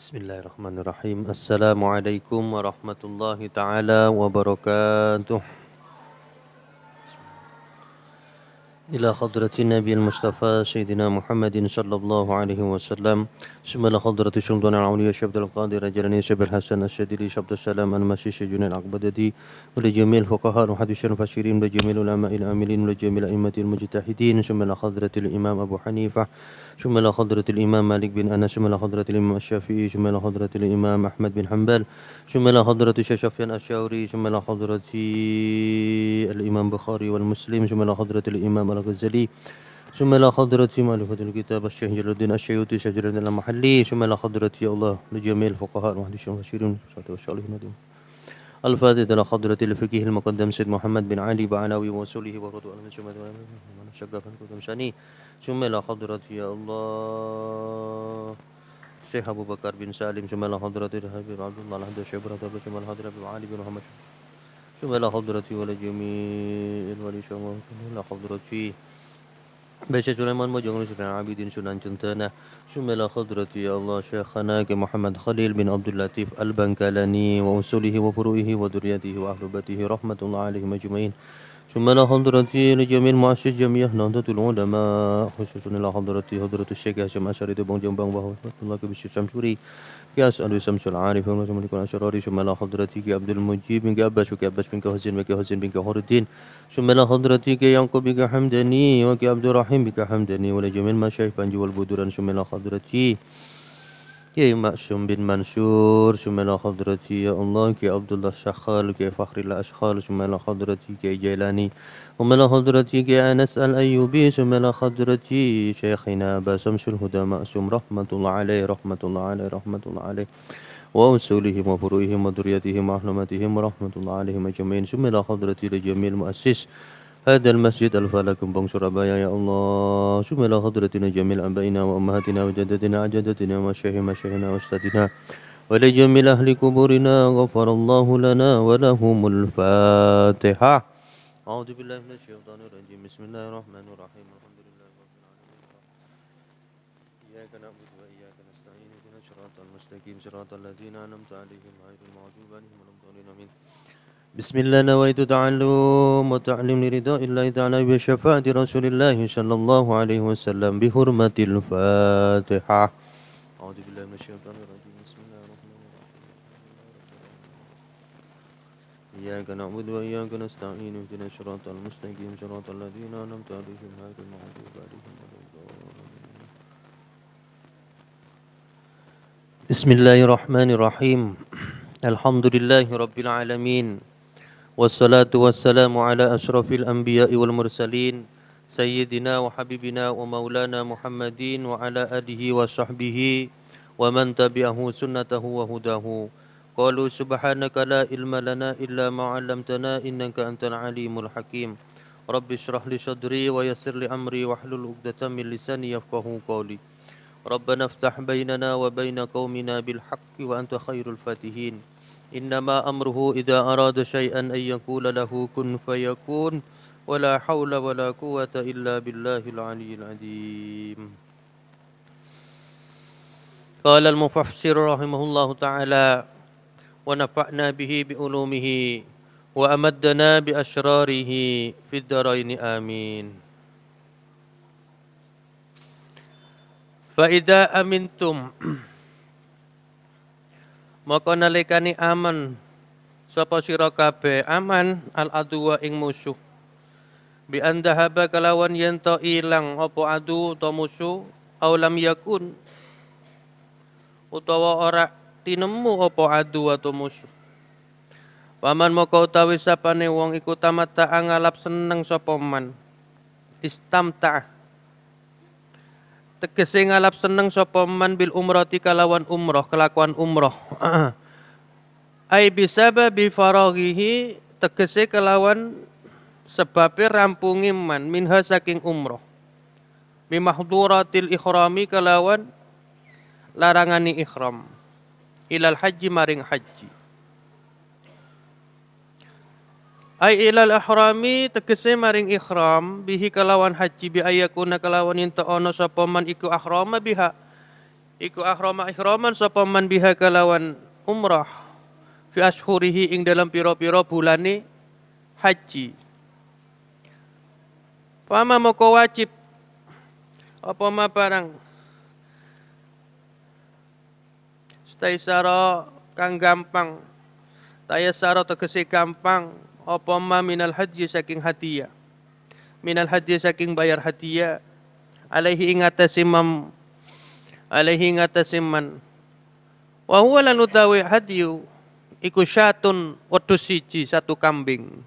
Bismillahirrahmanirrahim. Assalamualaikum warahmatullahi taala wabarakatuh. إلى حضرة النبي المصطفى سيدنا محمد صلى الله عليه وسلم ثم إلى حضرة سلطان العليا شبد القادر جلني شب الحسن الشديد شبد السلام المسيح جن العقبدتي ولجميع الفقهاء وحديث الفسيرين ولجميع العلماء العاملين ولجميع الأئمة المجتهدين ثم إلى حضرة الإمام أبو حنيفة ثم إلى حضرة الإمام مالك بن أنس ثم إلى حضرة الإمام الشافعي ثم إلى حضرة الإمام أحمد بن حنبل ثم إلى حضرة سفيان الثوري ثم إلى حضرة الإمام بخاري والمسلم ثم إلى حضرة الإمام الغزالي ثم إلى حضرة مؤلفة الكتاب الشيخ جلال الدين السيوطي شجر المحلي ثم إلى حضرة يا الله لجميع الفقهاء والمحدثين والمفسرين والصالحين الفاتحة إلى حضرة الفقيه المقدم سيد محمد بن علي بعلوي وصوله ورضوانه من شقف القدم سني ثم إلى حضرة يا الله الشيخ أبو بكر بن سالم ثم إلى حضرة الحبيب عبد الله الحمد الشيخ ثم إلى حضرة أبو علي بن محمد ثم إلى حضرة ولجميع الولي ثم إلى حضرة باشا سليمان مجنون سليمان عابدين سنان جنتنا ثم إلى حضرة يا الله شيخنا محمد خليل بن عبد اللطيف البنكالاني وأصوله وفروعه وذريته وأهل بيته رحمة الله عليهم أجمعين ثم إلى حضرة لجميع المؤسس جميع نهضة العلماء خصوصا إلى حضرة الشيخ هاشم أشعري بن جنبان وهو الله كبير شمشوري يسأل شمس العارف وملك الأشرار ثم إلى حضرتك عبد المجيب بن عباس وكعباس بن حسين وكحسين بن حور الدين ثم إلى حضرتك يعقوب بن حمداني وكعبد الرحيم بن حمداني ولجميع المشايخ بنجي والبدران ثم إلى حضرتي يا معصوم بن منصور ثم إلى حضرتي يا الله كي عبد الله الشخال كي فخر الله أشخال ثم إلى حضرتي كي جيلاني ثم إلى حضرتي كي أنس الأيوبي ثم إلى حضرتي شيخنا أبا شمس الهدى معصوم رحمة الله عليه رحمة الله عليه رحمة الله عليه وأصولهم وفروعهم وذريتهم وأهلمتهم ورحمة الله عليهم أجمعين ثم إلى حضرتي لجميع المؤسس هذا المسجد الفلك بن سرابايا يا الله ثم إلى حضرتنا جميع أبائنا وأمهاتنا وجدتنا أجدتنا ومشايخنا وأستاذنا ولجميع أهل قبورنا غفر الله لنا ولهم الفاتحة أعوذ بالله من الشيطان الرجيم بسم الله الرحمن الرحيم الحمد لله رب العالمين إياك نعبد وإياك نستعين اهدنا الصراط المستقيم صراط الذين أنعمت عليهم غير المغضوب عليهم ولا الضالين آمين بسم الله نويت تعلم وتعليم لرضاء الله تعالى بشفاعة رسول الله صلى الله عليه وسلم بحرمة الفاتحة أعوذ بالله من الشيطان الرجيم بسم الله الرحمن الرحيم إياك نعبد وإياك نستعين اهدنا الصراط المستقيم صراط الذين أنعمت عليهم غير المغضوب عليهم ولا الضالين بسم الله الرحمن الرحيم الحمد لله رب العالمين والصلاة والسلام على أشرف الأنبياء والمرسلين سيدنا وحبيبنا ومولانا محمد وعلى آله وصحبه ومن تبعه سنته وهداه قالوا سبحانك لا علم لنا إلا ما علمتنا إنك أنت العليم الحكيم رب اشرح لي صدري ويسر لي أمري واحلل عقدة من لساني يفقهوا قولي ربنا افتح بيننا وبين قومنا بالحق وأنت خير الفاتحين إنما أمره إذا أراد شيئا أن يقول له كن فيكون ولا حول ولا قوة إلا بالله العلي العظيم قال المفسر رحمه الله تعالى ونفعنا به بعلومه وأمدنا بأشراره في الدارين آمين فإذا أمنتم maka nalikane aman sapa sira kabeh aman al aduwa ing musuh bi andahaba kalawan yen to ilang apa adu utawa musuh aw lam yakun utawa ora tinemu apa adu atau musuh paman maka utawi sapane wong iku tamata ngalap seneng sapa man istamta tegese ngalap seneng sapa man bil umrati kalawan umroh kelakuan umroh ai bisababi faraghihi tegese kelawan sebabe rampunge man minha saking umroh bimahduratil ikhrami kalawan larangani ihram ilal haji maring haji ai ilal ihrami tegese maring ihram bihi kalawan haji bi ayakuna kalawan ento ana sapa man iku ahrama biha iku ihraman sapa man biha kalawan umrah fi ashhurihi ing dalam pira-pira bulane haji. Fama moko wajib apa ma barang staisara kang gampang tayasara tegese gampang apa ma minal haji saking hadiah minal haji saking bayar hadiah alaihi ing atase man wa huwa lan utawi hadiyu iku syatun wedhus siji satu kambing.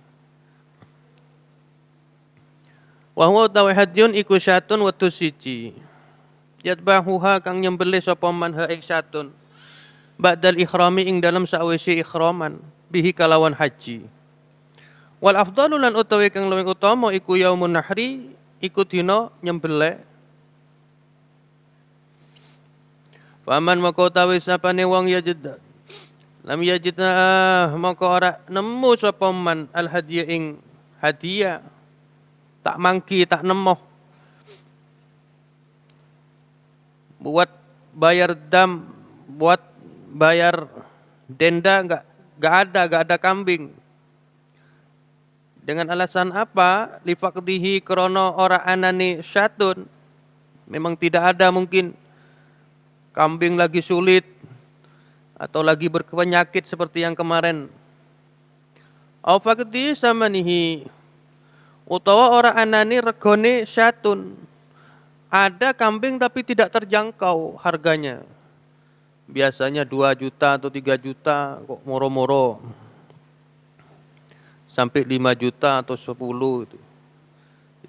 Wa huwa utawi hadiyun iku syatun wedhus siji yatbahuha kang nyembelih sapa man ha ing syatun ba'dal ikhrami ing dalam sawise ikhraman bihi kalawan haji. Wal afdalu lan utawi kang luwih utama iku yaumun nahri iku dina nyembelih. Paman maka utawi sapane wong yajid lam yajidna maka ora nemu sapa man al hadiya ing hadiah tak mangki tak nemoh buat bayar dam buat bayar denda enggak ada kambing. Dengan alasan apa? Lifaqdihi krono ora anani syatun. Memang tidak ada mungkin kambing lagi sulit atau lagi berpenyakit seperti yang kemarin. Au faqdi samanihi utawa ora anani regone syatun. Ada kambing tapi tidak terjangkau harganya. Biasanya 2 juta atau 3 juta kok moro-moro sampai 5 juta atau 10 itu.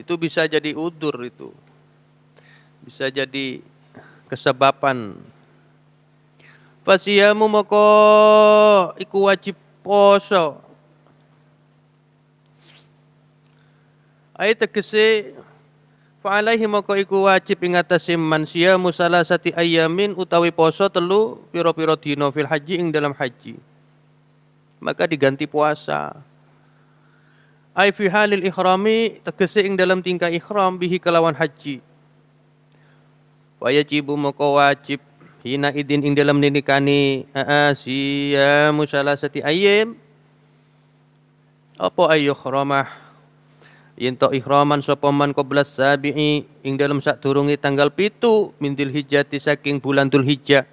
Itu bisa jadi udur itu. Bisa jadi kesebaban. Fasiyamu moko iku wajib poso. Ayat tegese fa'alaihi moko iku wajib ing atase man siyamu salasati ayamin utawi poso telu pira-pira dina fil haji ing dalam haji. Maka diganti puasa. Ai fi halil ikhrami tegese ing dalam tingkah ihram bihi kelawan haji. Wa yajibu moko wajib hina idin ing dalam ninikani siyamu salasati ayyam apa ayu khramah yen to ihraman sapa man qabla sabi'i ing dalam sadurunge tanggal 7 min Dzulhijjah saking bulan Dzulhijjah.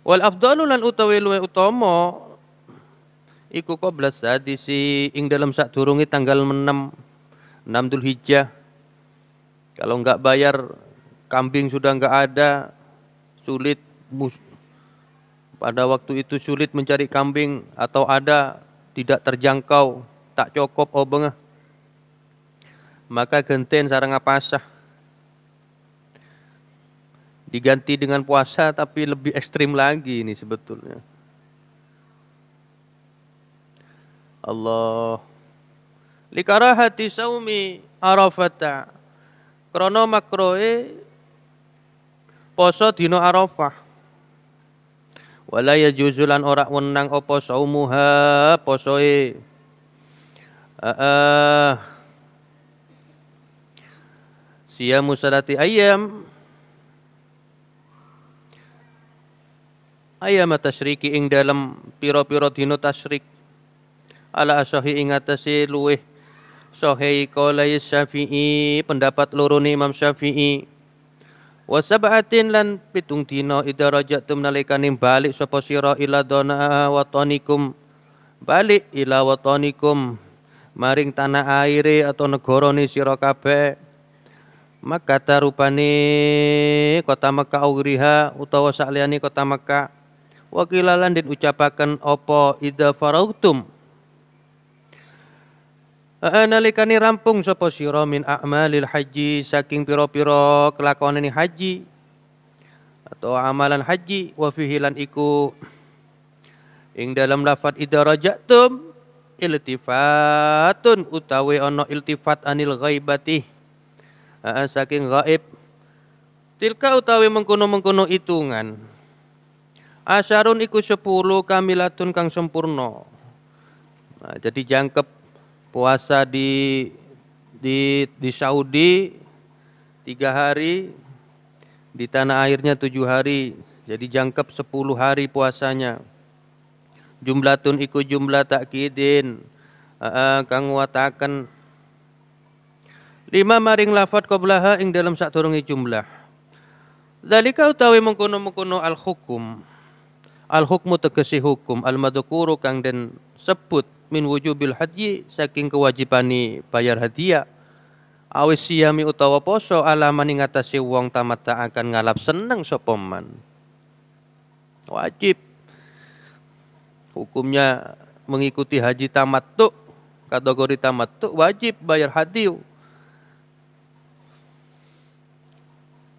Wal afdalu lan utawi luwih utama iku qabla sadisi ing dalam sadurunge tanggal 6 Dzulhijjah. Kalau enggak bayar kambing sudah enggak ada, sulit pada waktu itu sulit mencari kambing atau ada tidak terjangkau, tak cukup obeng. Maka genten sareng pasah. Diganti dengan puasa tapi lebih ekstrim lagi ini sebetulnya. Allah likarahati saumi arafata krana makroe poso dina Arafah. Wala yajuzulan ora wenang apa saumuha posoe. Siyamu salati ayyam tasyriki ing dalam pira-pira dina tasyrik ala asahi ing atase luweh sahih qaulai Syafi'i pendapat lorone Imam Syafi'i. Wa sab'atin lan 7 dina idza rajatum nalikane balik sapa sira ila dana watanikum balik ila watanikum maring tanah aire atau negarane sira kabeh maka tarupane kota Makkah uriha utawa sakliyane kota Makkah wakilalan den ucapaken apa idza farautum nalikane rampung sapa sira min a'malil haji saking pira-pira kelakonane haji atau amalan haji wa fihi lan iku ing dalam lafaz idza rajatum iltifatun utawi ana iltifat anil ghaibati saking gaib tilka utawi mengkono-mengkono hitungan asyarun iku 10 kamilatun kang sempurna. Jadi jangkep puasa di Saudi 3 hari Di tanah airnya 7 hari, jadi jangkep 10 hari puasanya. Jumlatun iku jumlah takkidin, kang wataken 5 maring lafat qablaha ing dalam saturungi jumlah. Zalika utawi mengkono-mengkono al-hukum. Al-hukmu tegesi hukum, al-madhkuru kang den sebut min wujubil haji saking kewajibani bayar hadiah. Awis siyami utawa poso alaman ing atase wong tamatta akan ngalap seneng sapa man. Wajib. Hukumnya mengikuti haji tamattu, kategori tamattu wajib bayar hadiah.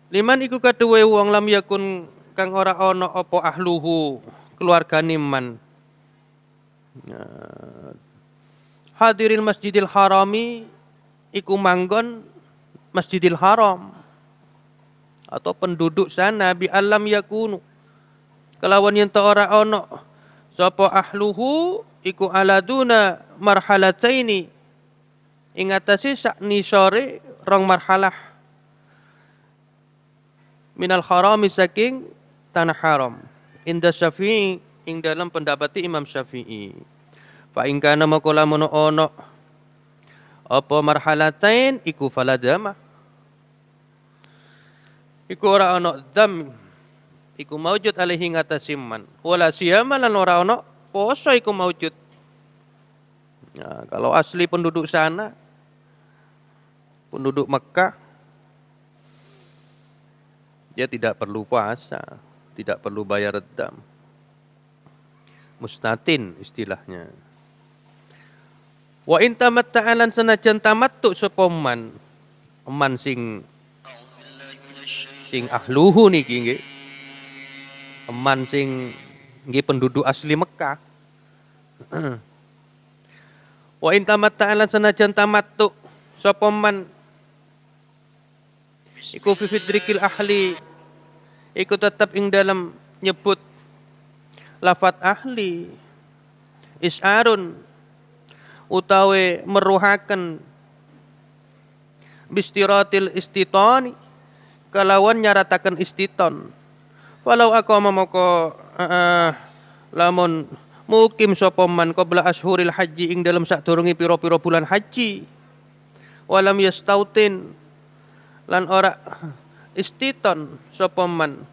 Liman iku kaduwe wong lam yakun kang ora ana apa ahluhu keluargane man. Hadiril Masjidil Harami iku manggon Masjidil Haram atau penduduk sana bi alam yakunu kelawan yen ta ora ana sapa ahluhu iku aladuna marhalataini ing atase sakni sore rong marhalah minal harami saking tanah haram inda Syafi'i ing dalam pendapati Imam Syafi'i. Fa ing kana maka lamun ana apa marhalatain iku faladama iku ora ana dam iku maujud alaihi ngatasiman wala siyama lan ora ana poso iku maujud. Nah, kalau asli penduduk sana penduduk Mekah dia tidak perlu puasa, tidak perlu bayar dam. Mustatin istilahnya. Wa in tamatta'alan senajan tamattu sapa man sing ahluhu niki nggih. Man sing nggih penduduk asli Mekah. Wa in tamatta'alan senajan tamattu sapa man iku fi fidrikil ahli iku tetap ing dalam nyebut lafat ahli isyarun utawi meruhaken bistiratil istitani kalawan nyarataken istiton walau aqama moko lamun mukim sapa man qabla ashhuril haji ing dalam sadurunge pira-pira bulan haji walam yastautin lan ora istiton sapa man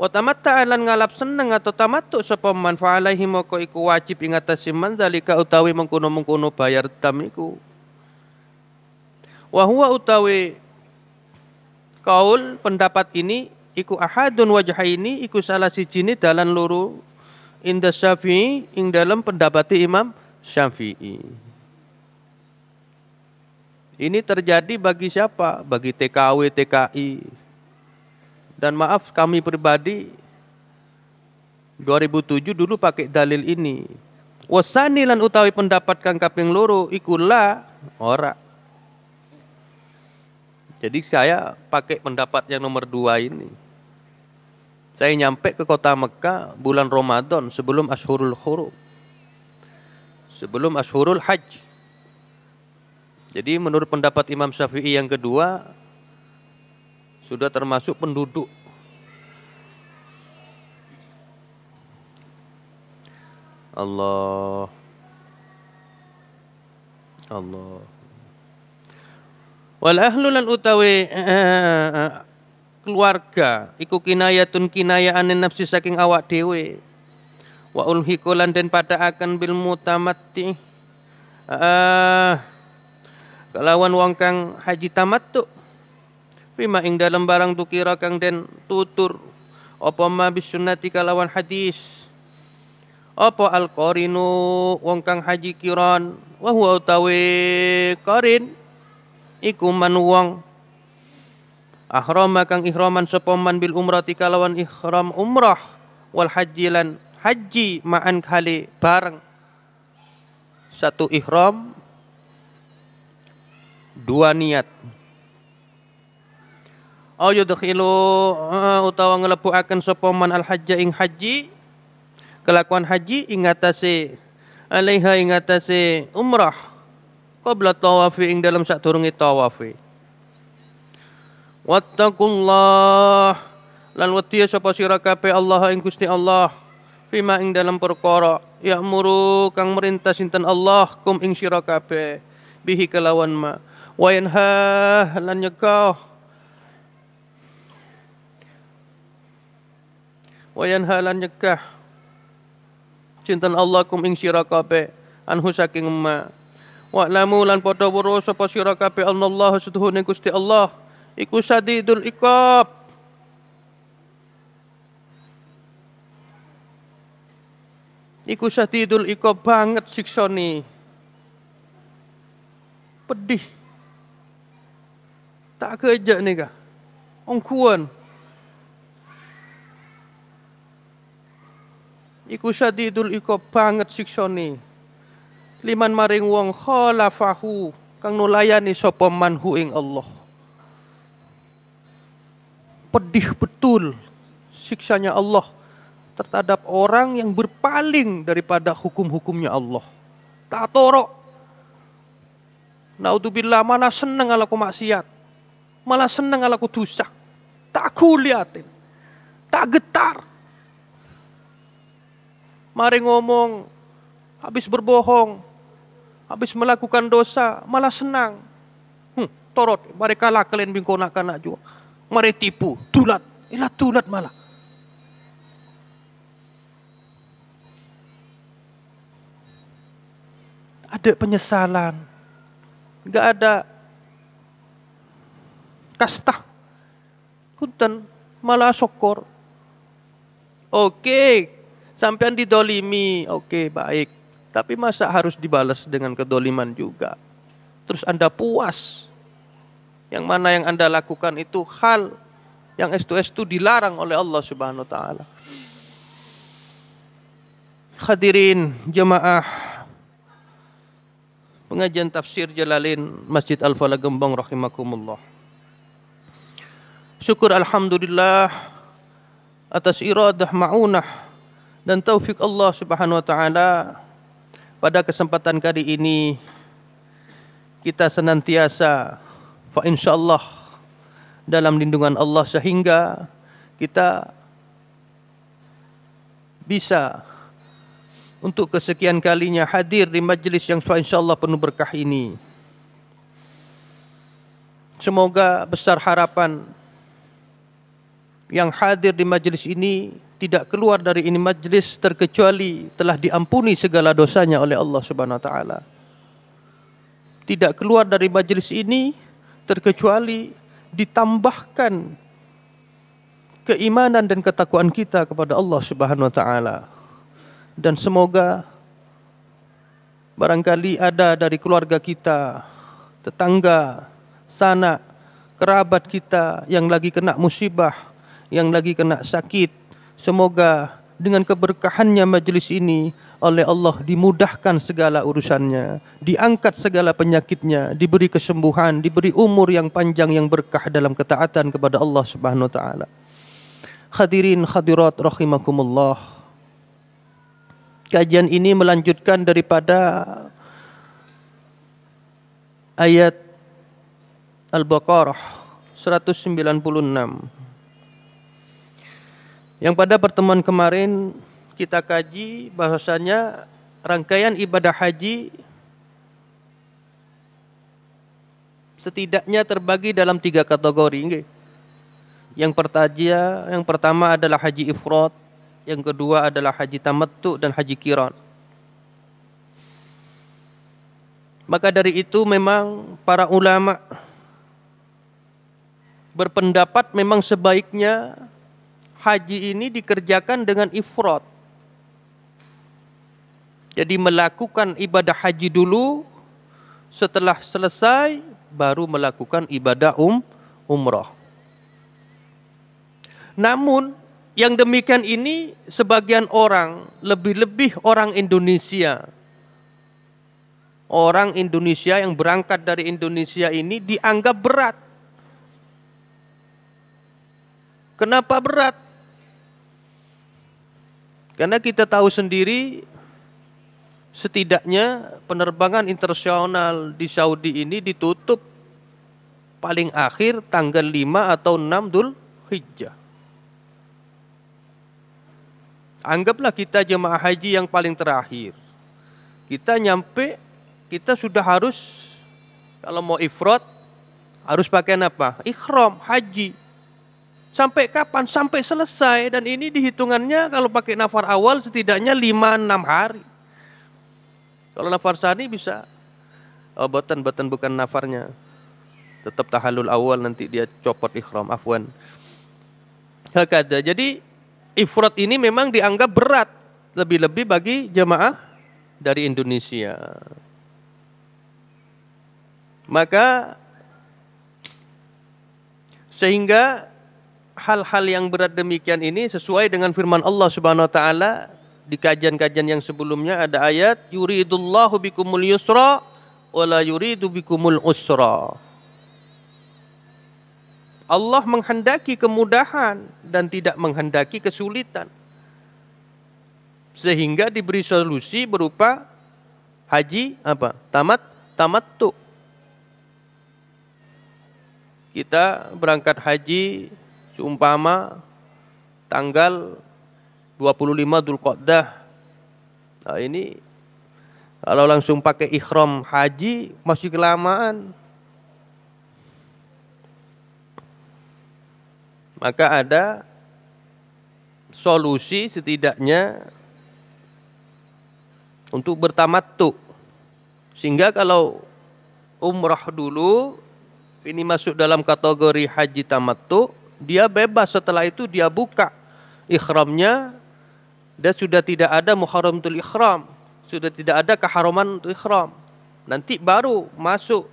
wa tamatta lan ngalap seneng atau tamattu sapa man fa alaihi moko iku wajib ing atase man zalika utawi mengkono-mengkono bayar dam iku wa huwa utawi kaul pendapat ini iku ahadun wajhaini iku salah sijine dalan loro inda Syafi'i ing dalam pendapat Imam Syafi'i. Ini terjadi bagi siapa? Bagi TKW, TKI. Dan maaf kami pribadi 2007 dulu pakai dalil ini. Wasani lan utawi pendapat kang kaping loro iku la ora. Jadi saya pakai pendapat yang nomor 2 ini. Saya nyampe ke kota Mekah bulan Ramadan sebelum Ashhurul Hurum. Sebelum Ashhurul Hajj. Jadi menurut pendapat Imam Syafi'i yang kedua sudah termasuk penduduk. Allah. Wal ahlu lan utawi keluarga iku kinayatun kinayaan nafsi saking awak dhewe. Wa ulhiqulan den pada akan bil mutamatti kalawan wong kang haji tamattu bima ing dalam barang tukira kang den tutur apa ma bis sunnati kalawan hadis apa al qarinu wong kang haji kiran wa huwa utawi qarin iku man wong ahrama kang ihraman sapa man bil umrati kalawan ihram umrah wal haji lan haji ma'an kali bareng satu ihram 2 niat. Au yudkhilu utawa nglebuaken sapa man al hajja ing haji kelakuan haji ing atase alaiha ing atase umrah qabla tawafi ing dalam sadurunge tawafi. Wattaqullah lan wedi sapa sira kabeh Allah ing Gusti Allah fima ing dalam perkara ya'muru kang merintah sinten Allah kum ing sira kabeh bihi kelawan ma wa yanha lan nyegah wa yanha lan nyegah sinten Allah kum ing sira kabeh anhu saking ma wa lamu lan padha weruh sapa sira kabeh Allah setuhune Gusti Allah iku sadidul iqab iku sadidul iqab banget siksane pedih tak kejak nih kah ongkuan iku sadidul iqab banget siksane liman maring wong khalafahu kang nulayani sapa manhu ing Allah. Pedih betul siksanya Allah terhadap orang yang berpaling daripada hukum-hukumnya Allah. Tak torok. Naudzubillah, malah seneng alaku maksiat. Malah seneng alaku dosa. Tak kuliatin. Tak getar. Mari ngomong habis berbohong, habis melakukan dosa, malah senang. Torot, mereka lah kalian bingkonak-kanak juga. Mari tipu, tulat. Ilah tulat malah. Ada penyesalan. Gak ada kastah. Punten, malah syukur. Oke, sampean didolimi. Oke, baik. Tapi masa harus dibalas dengan kedoliman juga? Terus Anda puas? Yang mana yang Anda lakukan itu hal yang estu-estu dilarang oleh Allah Subhanahu wa taala. Hadirin jemaah pengajian tafsir Jalalain Masjid Al-Falah Gembong rahimakumullah. Syukur alhamdulillah atas iradah ma'unah dan taufik Allah Subhanahu wa taala. Pada kesempatan kali ini kita senantiasa fa insyaallah dalam lindungan Allah sehingga kita bisa untuk kesekian kalinya hadir di majelis yang fa insyaallah penuh berkah ini. Semoga besar harapan yang hadir di majelis ini tidak keluar dari ini majlis terkecuali telah diampuni segala dosanya oleh Allah Subhanahu wa taala. Tidak keluar dari majlis ini terkecuali ditambahkan keimanan dan ketakwaan kita kepada Allah Subhanahu wa taala. Dan semoga barangkali ada dari keluarga kita, tetangga, sanak, kerabat kita yang lagi kena musibah, yang lagi kena sakit. Semoga dengan keberkahannya majelis ini oleh Allah dimudahkan segala urusannya, diangkat segala penyakitnya, diberi kesembuhan, diberi umur yang panjang yang berkah dalam ketaatan kepada Allah Subhanahu wa taala. Hadirin hadirat rahimakumullah. Kajian ini melanjutkan daripada ayat Al-Baqarah 196. Yang pada pertemuan kemarin kita kaji bahwasanya rangkaian ibadah haji setidaknya terbagi dalam 3 kategori. Yang pertama adalah haji ifrad, yang kedua adalah haji tamattu dan haji qiran. Maka dari itu memang para ulama berpendapat memang sebaiknya haji ini dikerjakan dengan ifrad. Jadi melakukan ibadah haji dulu, setelah selesai baru melakukan ibadah umrah. Namun yang demikian ini sebagian orang, lebih-lebih orang Indonesia. Orang Indonesia yang berangkat dari Indonesia ini dianggap berat. Kenapa berat? Karena kita tahu sendiri setidaknya penerbangan internasional di Saudi ini ditutup paling akhir tanggal 5 atau 6 Dzulhijjah. Anggaplah kita jemaah haji yang paling terakhir. Kita nyampe, kita sudah harus, kalau mau ifrad, harus pakai apa? Ikhram, haji. Sampai kapan? Sampai selesai. Dan ini dihitungannya kalau pakai nafar awal setidaknya 5-6 hari. Kalau nafar sani bisa, boten bukan nafarnya. Tetap tahallul awal, nanti dia copot ikhram, afwan. Hakada. Jadi ifrad ini memang dianggap berat. Lebih-lebih bagi jemaah dari Indonesia. Maka sehingga hal-hal yang berat demikian ini sesuai dengan firman Allah Subhanahu wa taala di kajian-kajian yang sebelumnya. Ada ayat yuridullahu bikumul yusra wa la yuridu bikumul usra. Allah menghendaki kemudahan dan tidak menghendaki kesulitan. Sehingga diberi solusi berupa haji apa? Tamattu. Kita berangkat haji seumpama tanggal 25 Dzulqa'dah. Nah ini kalau langsung pakai ikhram haji masih kelamaan. Maka ada solusi setidaknya untuk bertamattu. Sehingga kalau umrah dulu ini masuk dalam kategori haji tamattu, dia bebas, setelah itu dia buka ikhramnya dan sudah tidak ada muharramatul ikhram, sudah tidak ada keharaman untuk ikhram. Nanti baru masuk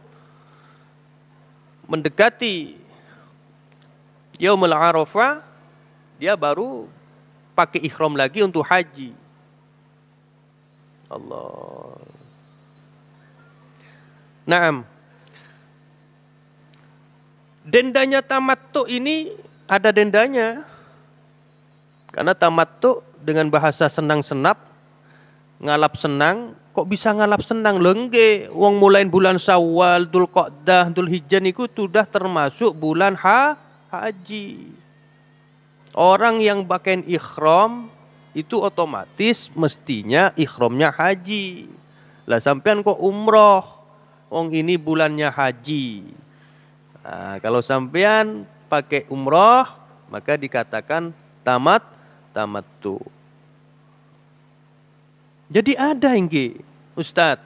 mendekati Yaumul Arafah, dia baru pakai ikhram lagi untuk haji. Allah. Naam. Dendanya tamattu ini ada dendanya. Karena tamattu dengan bahasa senang-senap, ngalap senang, kok bisa ngalap senang? Lengge, wong mulai bulan Syawal, Dzulqa'dah, Dzulhijjah niku sudah termasuk bulan haji. Orang yang pakai ikhram itu otomatis mestinya ikhramnya haji. Lah sampean kok umroh? Wong ini bulannya haji. Nah, kalau sampean pakai umroh, maka dikatakan tamattu. Jadi ada nggih, Ustaz.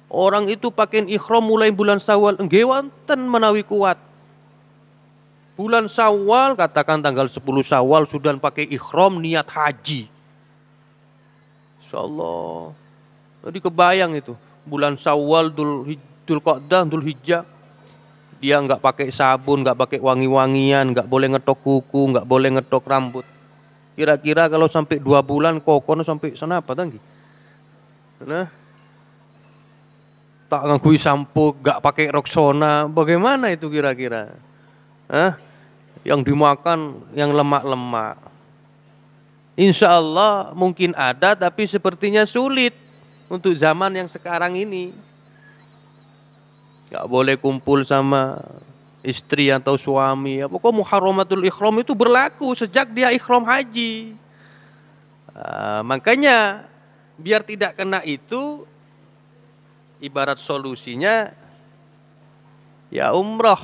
Orang itu pakai ikhram mulai bulan Syawal, nggih wonten menawi kuat. Bulan Syawal, katakan tanggal 10 Syawal sudah pakai ikhram niat haji. Insyaallah. Jadi kebayang itu, bulan Syawal, Dzulqa'dah, Dzulhijjah. Dia nggak pakai sabun, nggak pakai wangi-wangian, nggak boleh ngetok kuku, nggak boleh ngetok rambut. Kira-kira kalau sampai 2 bulan kokon sampai sana apa tanggi? Nah, tak ngangguin sampo, nggak pakai Rexona, bagaimana itu kira-kira? Yang dimakan yang lemak-lemak. Insya Allah mungkin ada, tapi sepertinya sulit untuk zaman yang sekarang ini. Gak boleh kumpul sama istri atau suami. Pokok muharramatul ikhram itu berlaku sejak dia ikhram haji. Makanya biar tidak kena itu, ibarat solusinya ya umroh.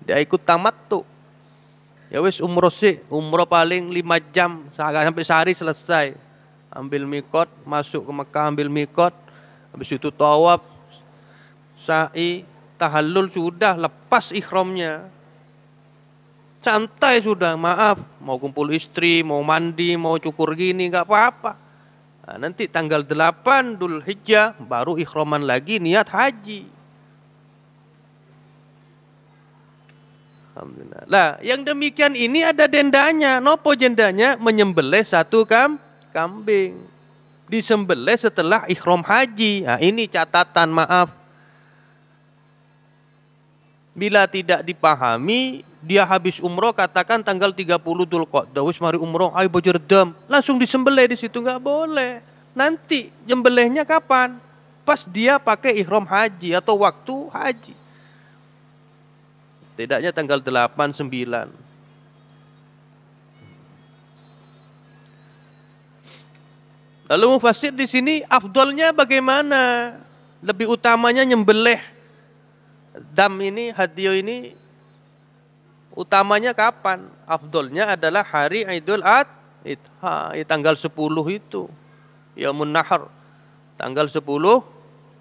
Dia ikut tamattu. Ya wis umroh sih, umroh paling 5 jam sampai sehari selesai. Ambil mikot, masuk ke Mekah ambil mikot, habis itu tawaf, sa'i, tahallul, sudah lepas ikhramnya. Santai sudah, maaf, mau kumpul istri, mau mandi, mau cukur gini, enggak apa-apa. Nah, nanti tanggal 8 Dzulhijjah baru ikhraman lagi niat haji. Alhamdulillah. Lah, yang demikian ini ada dendanya. Nopo dendanya? Menyembelih 1 kambing. Disembelih setelah ikhram haji. Nah, ini catatan, maaf. Bila tidak dipahami, dia habis umroh katakan tanggal 30 Dzulqa'dah, wis mari umroh, ayo bojerdam, langsung disembelih di situ, nggak boleh. Nanti nyembelihnya kapan? Pas dia pakai ihram haji atau waktu haji. Tidaknya tanggal 8, 9. Lalu mufassir di sini afdolnya bagaimana? Lebih utamanya nyembelih dam ini, hadyu ini utamanya kapan? Afdolnya adalah hari Idul Adha, tanggal 10 itu. Yaumun Nahar, tanggal 10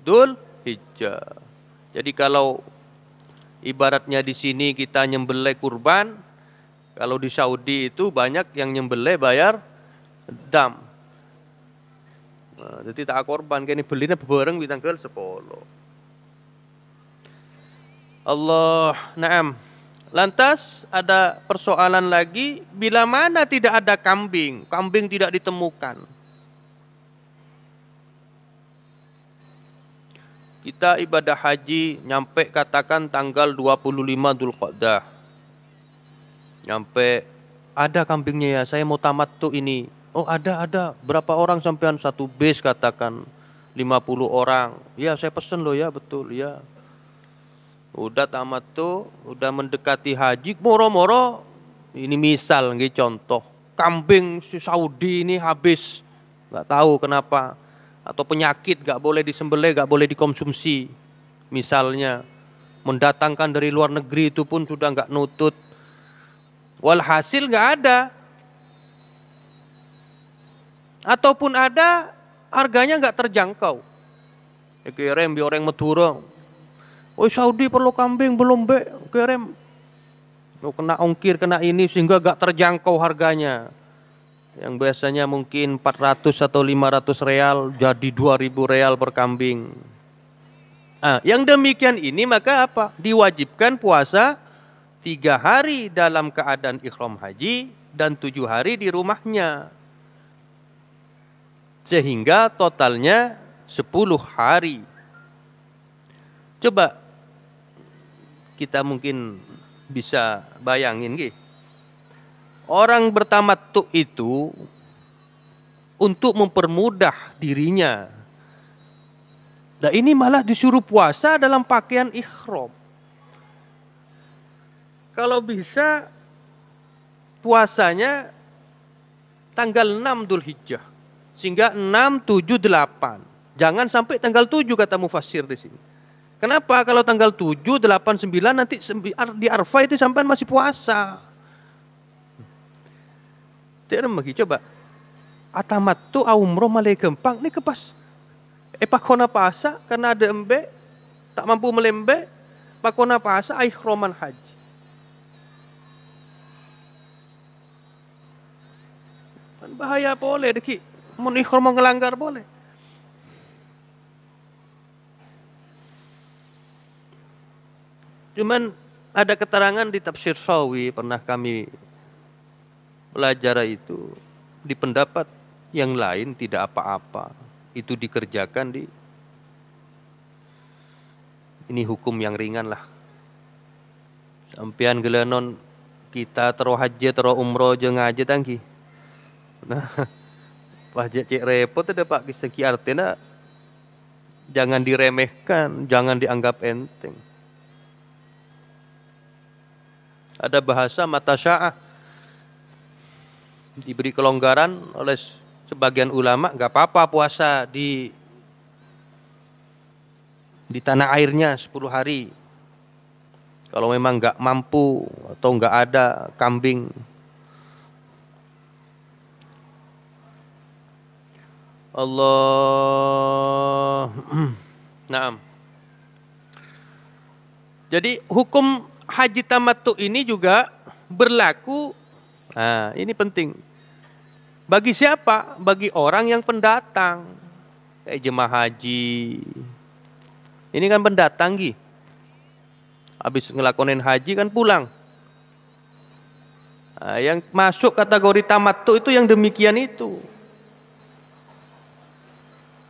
Dzul Hijjah. Jadi kalau ibaratnya di sini kita nyembelih kurban, kalau di Saudi itu banyak yang nyembelih bayar dam. Nah, jadi tak korban kene beline bareng di tanggal 10. Allah, na'am. Lantas ada persoalan lagi, bila mana tidak ada kambing, kambing tidak ditemukan. Kita ibadah haji nyampe katakan tanggal 25 Dzulqa'dah. Nyampe ada kambingnya ya, saya mau tamattu ini. Oh ada. Berapa orang sampean? Satu base katakan 50 orang. Ya saya pesen loh ya, betul ya. Udah tamattu, udah mendekati haji, moro-moro ini misal nggih contoh, kambing si Saudi ini habis. Enggak tahu kenapa. Atau penyakit enggak boleh disembelih, enggak boleh dikonsumsi. Misalnya mendatangkan dari luar negeri itu pun sudah enggak nutut. Walhasil enggak ada. Ataupun ada, harganya enggak terjangkau. Kirim di orang Madura. Oh Saudi perlu kambing belum be, kirim. Oh, kena ongkir, kena ini sehingga enggak terjangkau harganya. Yang biasanya mungkin 400 atau 500 real jadi 2000 real per kambing. Nah, yang demikian ini maka apa? Diwajibkan puasa 3 hari dalam keadaan ihram haji dan 7 hari di rumahnya. Sehingga totalnya 10 hari. Coba kita mungkin bisa bayangin gitu. Orang bertamattu itu untuk mempermudah dirinya. Nah ini malah disuruh puasa dalam pakaian ihram. Kalau bisa puasanya tanggal 6 Dzulhijjah. Sehingga 6, 7, 8. Jangan sampai tanggal 7 kata mufassir di sini. Kenapa? Kalau tanggal 7, 8, 9 nanti di Arafah itu sampai masih puasa. Tidak bagi coba. Atamattu umroh malai gempang ini kepas. Pakona pasa karena ada embe tak mampu melembe. Pakona pasa ihraman haji. Bahaya boleh deki. Mun ihram ngelanggar boleh. Cuman ada keterangan di tafsir Sawi pernah kami belajar itu, di pendapat yang lain tidak apa-apa, itu dikerjakan di ini hukum yang ringan lah. Sampean gelenon kita tero haji tero umroh jeung ngaji tangki. Nah, pajak cek repot ada Pak segi artinya jangan diremehkan, jangan dianggap enteng. Ada bahasa mata sya'ah diberi kelonggaran oleh sebagian ulama, nggak apa-apa puasa di tanah airnya 10 hari. Kalau memang nggak mampu atau nggak ada kambing. Allah. Naam. Jadi hukum haji tamattu ini juga berlaku. Nah, ini penting. Bagi siapa? Bagi orang yang pendatang. Kayak jemaah haji. Ini kan pendatang Gi. Habis ngelakonin haji kan pulang. Nah, yang masuk kategori tamattu itu yang demikian itu.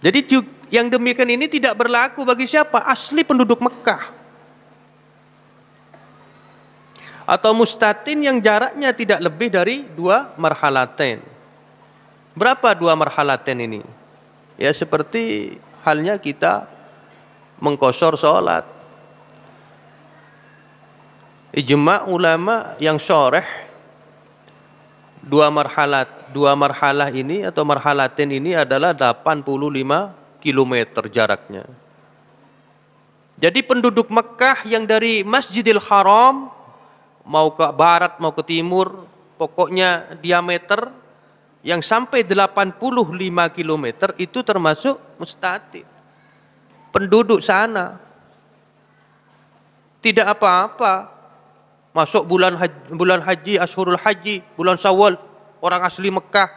Jadi yang demikian ini tidak berlaku bagi siapa? Asli penduduk Mekah. Atau mustatin yang jaraknya tidak lebih dari 2 marhalatain. Berapa 2 marhalatain ini? Ya seperti halnya kita mengqashar sholat. Ijma' ulama yang syarih Dua marhalah ini atau marhalatin ini adalah 85 kilometer jaraknya. Jadi penduduk Mekah yang dari Masjidil Haram mau ke barat mau ke timur, pokoknya diameter yang sampai 85 kilometer itu termasuk mustatin. Penduduk sana tidak apa-apa. Masuk bulan haji, Ashurul Haji, bulan Syawal, orang asli Mekah.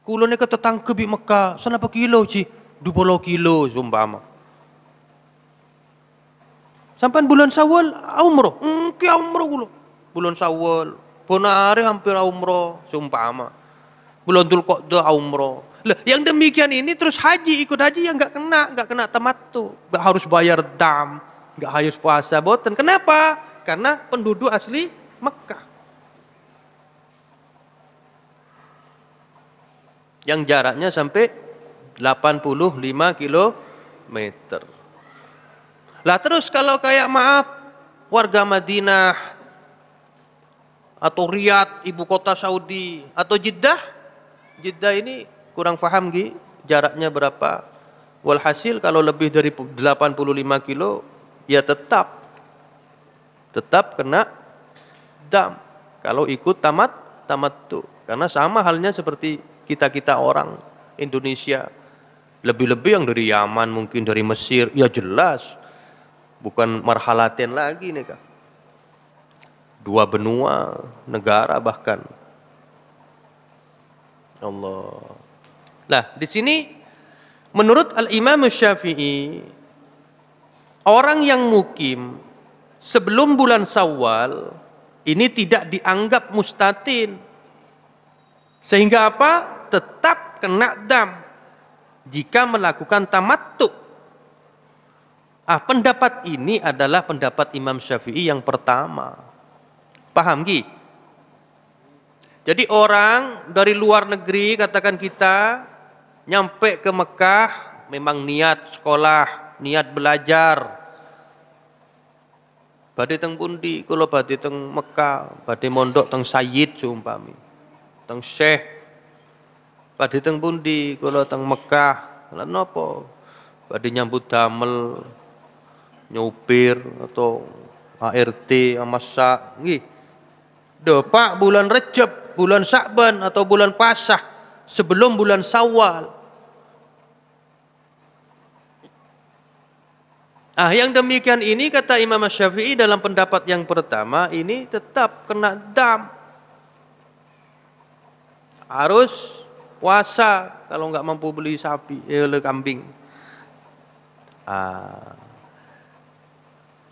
Kulone ke tetangga bi Mekah, sana apa kilo ci? 20 kilo sumpama. Sampai bulan Syawal umroh, ke umroh kulo. Bulan Syawal, bonare hampir umroh sumpama. Bulan Dzulqa'dah umroh. Lah, yang demikian ini terus haji, ikut haji yang enggak kena tamattu, enggak harus bayar dam, enggak harus puasa boten. Kenapa? Karena penduduk asli Mekah. Yang jaraknya sampai 85 kilometer. Lah terus kalau kayak maaf warga Madinah atau Riyadh ibu kota Saudi atau Jeddah ini kurang paham jaraknya berapa. Walhasil kalau lebih dari 85 kilo ya tetap kena dam kalau ikut tamattu. Karena sama halnya seperti kita orang Indonesia. Lebih-lebih yang dari Yaman, mungkin dari Mesir, ya jelas bukan marhalatin lagi nih Kak. 2 benua negara bahkan. Allah. Nah, di sini menurut Al-Imam Syafi'i orang yang mukim sebelum bulan Syawal ini tidak dianggap mustatin. Sehingga apa? Tetap kena dam jika melakukan tamattu. Pendapat ini adalah pendapat Imam Syafi'i yang pertama. Paham Ki? Jadi orang dari luar negeri, katakan kita nyampe ke Mekah memang niat sekolah, niat belajar. Badhe teng pundi? Kula badhe teng Mekah, badhe mondok teng Sayyid seumpami. Teng Syekh. Badhe teng pundi? Kula teng Mekah. Lah napa? Badhe nyambut damel, nyupir atau ART masak nggih. Pak bulan Rejab, bulan Sya'ban atau bulan Pasah sebelum bulan Syawal. Yang demikian ini kata Imam Syafi'i dalam pendapat yang pertama ini tetap kena dam. Harus puasa kalau nggak mampu beli sapi, kambing.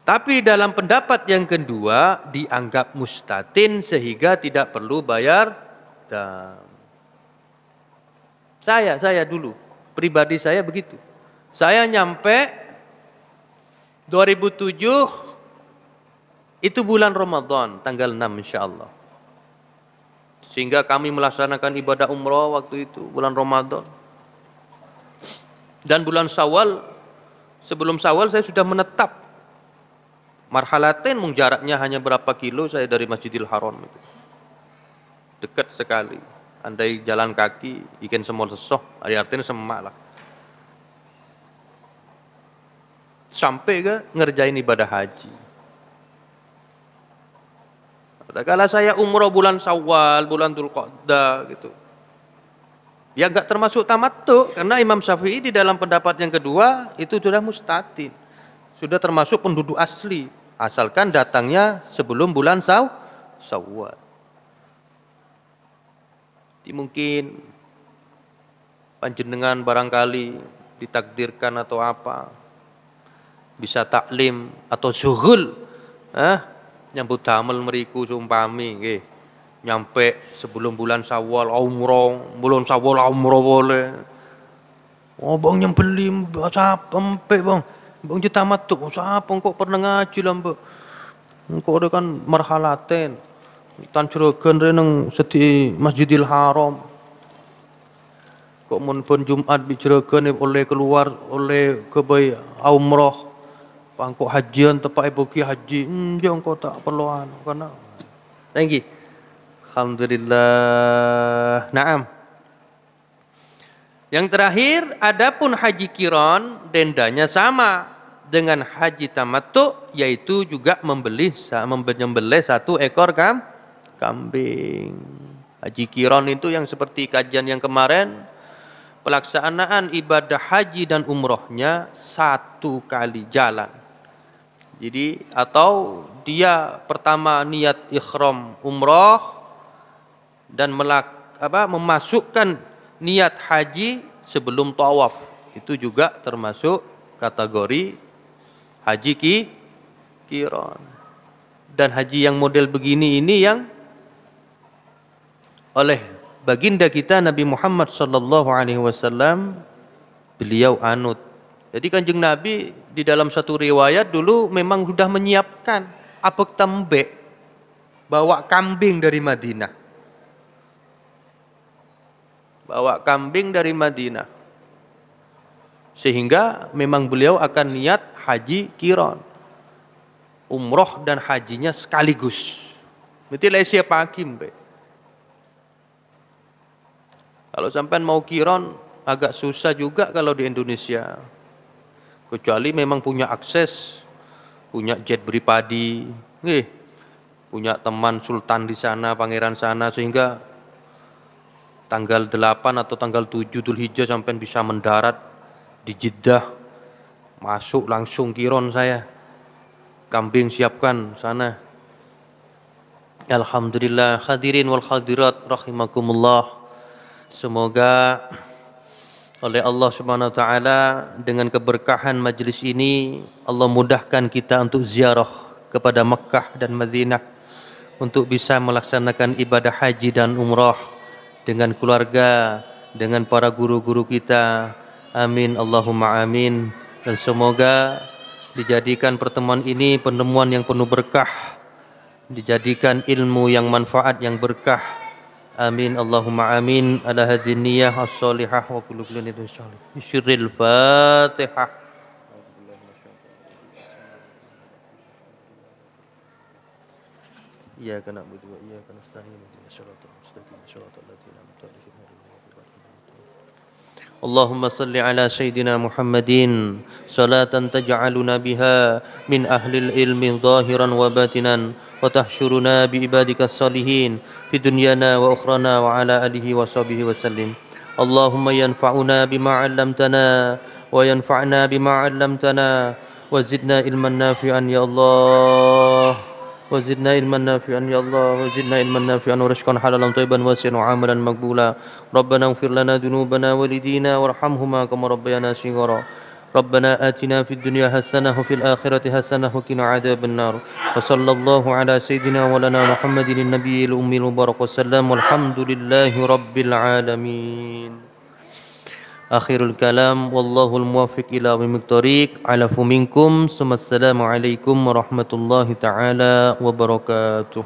Tapi dalam pendapat yang kedua dianggap mustatin sehingga tidak perlu bayar dam. Saya dulu, pribadi saya begitu. Saya nyampe 2007 itu bulan Ramadan tanggal 6 insyaallah. Sehingga kami melaksanakan ibadah umrah waktu itu bulan Ramadan. Dan bulan Syawal, sebelum Syawal saya sudah menetap. Marhalatin jaraknya hanya berapa kilo saya dari Masjidil Haram itu. Dekat sekali. Andai jalan kaki ikan semol sesoh, artinya semak lah. Sampai ke ngerjain ibadah haji. Kalau saya umroh bulan Syawal, bulan Dzulqa'dah gitu. Ya enggak termasuk tamattu karena Imam Syafi'i di dalam pendapat yang kedua itu sudah mustatin. Sudah termasuk penduduk asli asalkan datangnya sebelum bulan Syawal. Mungkin panjenengan barangkali ditakdirkan atau apa bisa taklim atau syughul nyambut damel mriku sumpami nggih nyampe sebelum bulan Syawal umroh, bulan Syawal umroh boleh. Oh bang nyembeli sampai bang tamattu sapa kok pernah ngaji lah mbak. Engko kan marhalaten tan jrogen reneng sedi Masjidil Haram. Kok mun pun Jumat bi jrogen oleh keluar oleh ke bay umroh. Pangkok hajian tepak ibu ki haji, jong kok tak perluan karena. Thank you. Alhamdulillah. Naam. Yang terakhir, adapun haji kiron dendanya sama dengan haji tamattu, yaitu juga menyembelih satu ekor kambing. Haji kiron itu yang seperti kajian yang kemarin, pelaksanaan ibadah haji dan umrohnya satu kali jalan. Jadi atau dia pertama niat ikhram umroh dan memasukkan niat haji sebelum tawaf, itu juga termasuk kategori haji kiron. Dan haji yang model begini ini yang oleh baginda kita Nabi Muhammad sallallahu alaihi wasallam beliau anut. Jadi Kanjeng Nabi di dalam satu riwayat dulu memang sudah menyiapkan apek tembe, bawa kambing dari Madinah. Bawa kambing dari Madinah. Sehingga memang beliau akan niat haji kiron. Umroh dan hajinya sekaligus. Berarti lesia pakim. Kalau sampai mau kiron agak susah juga kalau di Indonesia. Kecuali memang punya akses, punya jet pribadi, punya teman sultan di sana, pangeran sana, sehingga tanggal 8 atau tanggal 7 Dzulhijjah sampai bisa mendarat di Jeddah, masuk langsung kiron saya, kambing siapkan sana. Alhamdulillah. Hadirin wal hadirat rahimakumullah, semoga oleh Allah Subhanahu wa taala dengan keberkahan majlis ini Allah mudahkan kita untuk ziarah kepada Mekah dan Madinah untuk bisa melaksanakan ibadah haji dan umrah dengan keluarga, dengan para guru-guru kita. Amin Allahumma amin. Dan semoga dijadikan pertemuan ini pertemuan yang penuh berkah, dijadikan ilmu yang manfaat, yang berkah. Amin Allahumma amin. Ala hadhihi niyyah as-salihah wa kullu niyatin salih. Bismillahil Fatihah. Iyyaka na'budu wa iyyaka nasta'in. Ihdinas siratal mustaqim. Shiratal ladzina an'amta 'alaihim ghairil maghdubi 'alaihim. Allahumma salli ala sayyidina Muhammadin salatan taj'aluna biha min ahlil ilmi zahiran wa batinan wa tahsyuruna bi ibadikas salihin fi dunyana wa ukhrana wa ala alihi wa sahbihi wa sallim. Allahumma yanfa'una bima 'allamtana wa yanfa'na bima 'allamtana wa zidna ilman nafi'an ya Allah. وزدنا علما نافعا يا الله وزدنا علما نافعا ورزقا حلالا طيبا واسعا وعملا مقبولا ربنا اغفر لنا ذنوبنا ولدينا وارحمهما كما ربيانا صغارا ربنا آتنا في الدنيا حسنة وفي الآخرة حسنة وقنا عذاب النار وصلى الله على سيدنا ولنا محمد النبي الأمي المبارك وسلم والحمد لله رب العالمين. Akhirul kalam wallahul muwaffiq ila aqwamit thoriq. Alafu minkum. Assalamu alaikum warahmatullahi taala wabarakatuh.